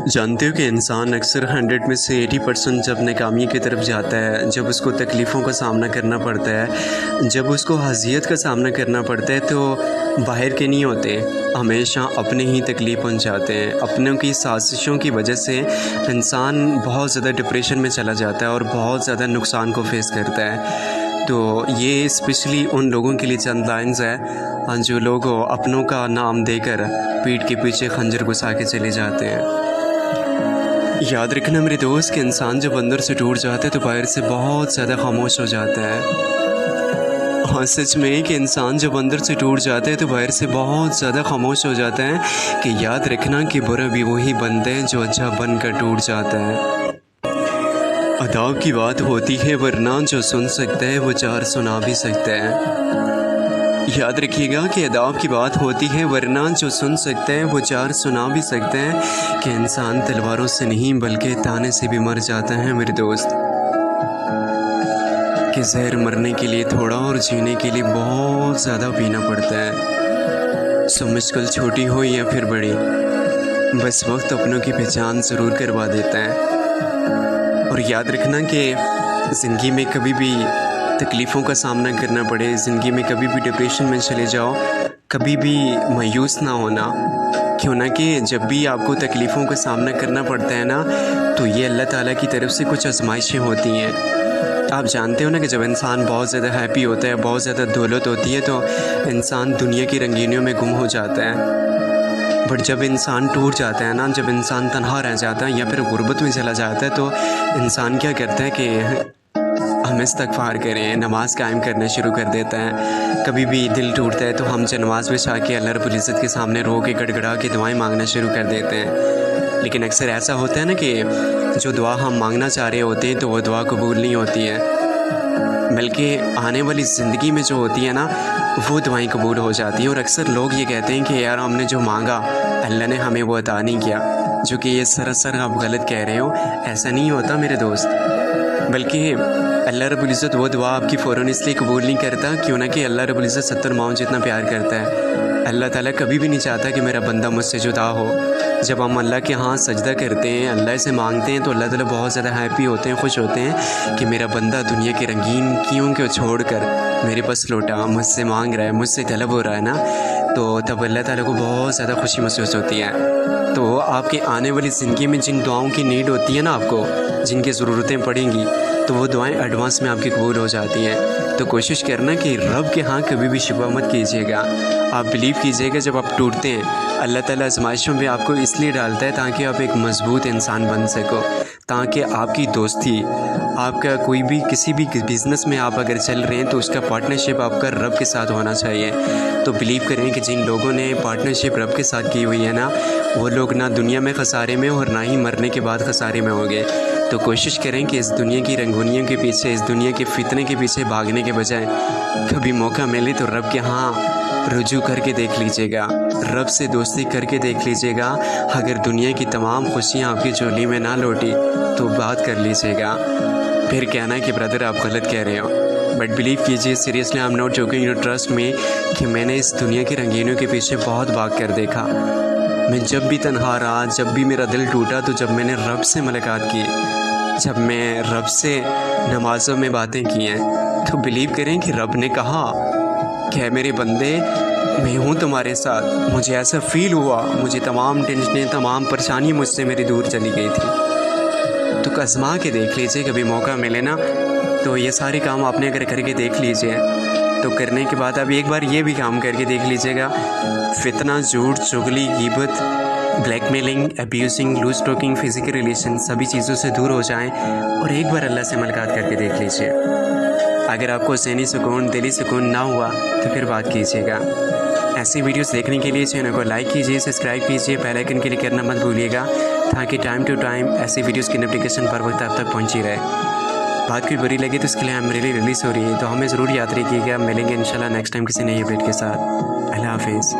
جانتے ہو کہ انسان اکثر 100 میں سے 80% جب ناکامی کی طرف جاتا ہے، جب اس کو تکلیفوں کا سامنا کرنا پڑتا ہے، جب اس کو اذیت کا سامنا کرنا پڑتا ہے، تو باہر کے نہیں ہوتے، ہمیشہ اپنے ہی تکلیف پہنچاتے ہیں۔ اپنوں کی سازشوں کی وجہ سے انسان بہت زیادہ ڈپریشن میں چلا جاتا ہے اور بہت زیادہ نقصان کو فیس کرتا ہے۔ تو یہ اسپیشلی ان لوگوں کے لیے چند لائنز ہے جو لوگ اپنوں کا نام دے کر پیٹھ کے پیچھے خنجر گھسا کے چلے جاتے ہیں۔ یاد رکھنا میرے دوست کہ انسان جب اندر سے ٹوٹ جاتا ہے تو باہر سے بہت زیادہ خاموش ہو جاتا ہے۔ ہاں سچ میں کہ انسان جب اندر سے ٹوٹ جاتا ہے تو باہر سے بہت زیادہ خاموش ہو جاتا ہے کہ یاد رکھنا کہ برا بھی وہی بنتا ہے جو اچھا بن کر ٹوٹ جاتا ہے۔ اداب کی بات ہوتی ہے ورنہ جو سن سکتا ہے وہ چار سنا بھی سکتا ہے۔ یاد رکھیے گا کہ اداب کی بات ہوتی ہے ورنہ جو سن سکتا ہے وہ چار سنا بھی سکتا ہے کہ انسان تلواروں سے نہیں بلکہ تانے سے بھی مر جاتا ہے میرے دوست۔ کہ زہر مرنے کے لیے تھوڑا اور جینے کے لیے بہت زیادہ پینا پڑتا ہے۔ سو مشکل چھوٹی ہو یا پھر بڑی، بس وقت اپنوں کی پہچان ضرور کروا دیتا ہے۔ اور یاد رکھنا کہ زندگی میں کبھی بھی تکلیفوں کا سامنا کرنا پڑے، زندگی میں کبھی بھی ڈپریشن میں چلے جاؤ، کبھی بھی مایوس نہ ہونا، کیوں نہ کہ جب بھی آپ کو تکلیفوں کا سامنا کرنا پڑتا ہے نا تو یہ اللہ تعالیٰ کی طرف سے کچھ آزمائشیں ہوتی ہیں۔ آپ جانتے ہو نا کہ جب انسان بہت زیادہ ہیپی ہوتا ہے، بہت زیادہ دولت ہوتی ہے تو انسان دنیا کی رنگینیوں میں گم ہو جاتا ہے، بٹ جب انسان ٹوٹ جاتا ہے نا، جب انسان تنہا رہ جاتا ہے یا پھر غربت میں چلا جاتا ہے تو انسان کیا کرتا ہے کہ ہم استغفار کریں، نماز قائم کرنا شروع کر دیتا ہے۔ کبھی بھی دل ٹوٹتا ہے تو ہم نماز بچھا کے اللہ رب العزت کے سامنے رو کے گڑ گڑا کے دعائیں مانگنا شروع کر دیتے ہیں۔ لیکن اکثر ایسا ہوتا ہے نا کہ جو دعا ہم مانگنا چاہ رہے ہوتے ہیں تو وہ دعا قبول نہیں ہوتی ہے، بلکہ آنے والی زندگی میں جو ہوتی ہے نا وہ دعائیں قبول ہو جاتی ہیں۔ اور اکثر لوگ یہ کہتے ہیں کہ یار ہم نے جو مانگا اللہ نے ہمیں وہ عطا نہیں کیا، جو کہ یہ سراسر آپ غلط کہہ رہے ہو۔ ایسا نہیں ہوتا میرے دوست، بلکہ اللہ رب العزت وہ دعا آپ کی فوراً اس لیے قبول نہیں کرتا کیوں نہ کہ اللہ رب العزت 70 ماؤں جتنا پیار کرتا ہے۔ اللہ تعالیٰ کبھی بھی نہیں چاہتا کہ میرا بندہ مجھ سے جدا ہو۔ جب ہم اللہ کے ہاں سجدہ کرتے ہیں، اللہ سے مانگتے ہیں تو اللہ تعالیٰ بہت زیادہ ہیپی ہوتے ہیں، خوش ہوتے ہیں کہ میرا بندہ دنیا کے رنگین کیوں کو چھوڑ کر میرے پاس لوٹا، مجھ سے مانگ رہا ہے، مجھ سے طلب ہو رہا ہے نا، تو تب اللہ تعالیٰ کو بہت زیادہ خوشی محسوس ہوتی ہے۔ تو آپ کے آنے والی زندگی میں جن دعاؤں کی نیڈ ہوتی ہے نا آپ کو، جن کی ضرورتیں پڑیں گی تو وہ دعائیں ایڈوانس میں آپ کی قبول ہو جاتی ہیں۔ تو کوشش کرنا کہ رب کے ہاں کبھی بھی شکوہ مت کیجیے گا۔ آپ بلیو کیجیے گا جب آپ ٹوٹتے ہیں اللہ تعالیٰ آزمائشوں میں آپ کو اس لیے ڈالتا ہے تاکہ آپ ایک مضبوط انسان بن سکو، تاکہ آپ کی دوستی، آپ کا کوئی بھی کسی بھی بزنس میں آپ اگر چل رہے ہیں تو اس کا پارٹنرشپ آپ کا رب کے ساتھ ہونا چاہیے۔ تو بلیو کریں کہ جن لوگوں نے پارٹنرشپ رب کے ساتھ کی ہوئی ہے نا وہ لوگ نہ دنیا میں خسارے میں اور نہ ہی مرنے کے بعد خسارے میں ہوں گے۔ تو کوشش کریں کہ اس دنیا کی رنگونیوں کے پیچھے، اس دنیا کے فتنے کے پیچھے بھاگنے کے بجائے کبھی موقع ملے تو رب کے ہاں رجوع کر کے دیکھ لیجیے گا، رب سے دوستی کر کے دیکھ لیجیے گا۔ اگر دنیا کی تمام خوشیاں آپ کی جھولی میں نہ لوٹی تو بات کر لیجیے گا، پھر کہنا کہ برادر آپ غلط کہہ رہے ہو۔ بٹ بلیو کیجیے، seriously I am not joking, you trust me, کہ میں نے اس دنیا کی رنگینیوں کے پیچھے بہت بھاگ کر دیکھا۔ میں جب بھی تنہا رہا، جب بھی میرا دل ٹوٹا تو جب میں نے رب سے ملاقات کی، جب میں رب سے نمازوں میں باتیں کی ہیں تو بلیو کریں کہ رب نے کہا کہ میرے بندے میں ہوں تمہارے ساتھ۔ مجھے ایسا فیل ہوا، مجھے تمام ٹینشنیں، تمام پریشانی مجھ سے میری دور چلی گئی تھی۔ تو آزما کے دیکھ لیجیے، کبھی موقع ملے نا تو یہ سارے کام آپ نے اگر کر کے دیکھ لیجیے تو کرنے کے بعد ابھی ایک بار یہ بھی کام کر کے دیکھ لیجیے گا، فتنہ، جھوٹ، چغلی، غیبت، blackmailing, abusing, loose talking, physical relation, سبھی چیزوں سے دور ہو جائیں اور ایک بار اللہ سے ملاقات کر کے دیکھ لیجیے۔ اگر آپ کو ذہنی سکون، دلی سکون نہ ہوا تو پھر بات کیجیے گا۔ ایسی ویڈیوز دیکھنے کے لیے چینل کو لائک کیجیے، سبسکرائب کیجیے، بیل آئیکن کلک کرنا مت بھولیے گا تاکہ ٹائم ٹو ٹائم ایسی ویڈیوز کی نوٹیفیکیشن پر وقت آپ تک پہنچی رہے۔ بات کوئی بری لگے تو اس کے لیے ریلیز ہو رہی ہے تو ہمیں ضرور یاد رکھیے گا۔ ملیں گے انشاءاللہ نیکسٹ ٹائم کسی نئی اپڈیٹ کے ساتھ۔ اللہ حافظ۔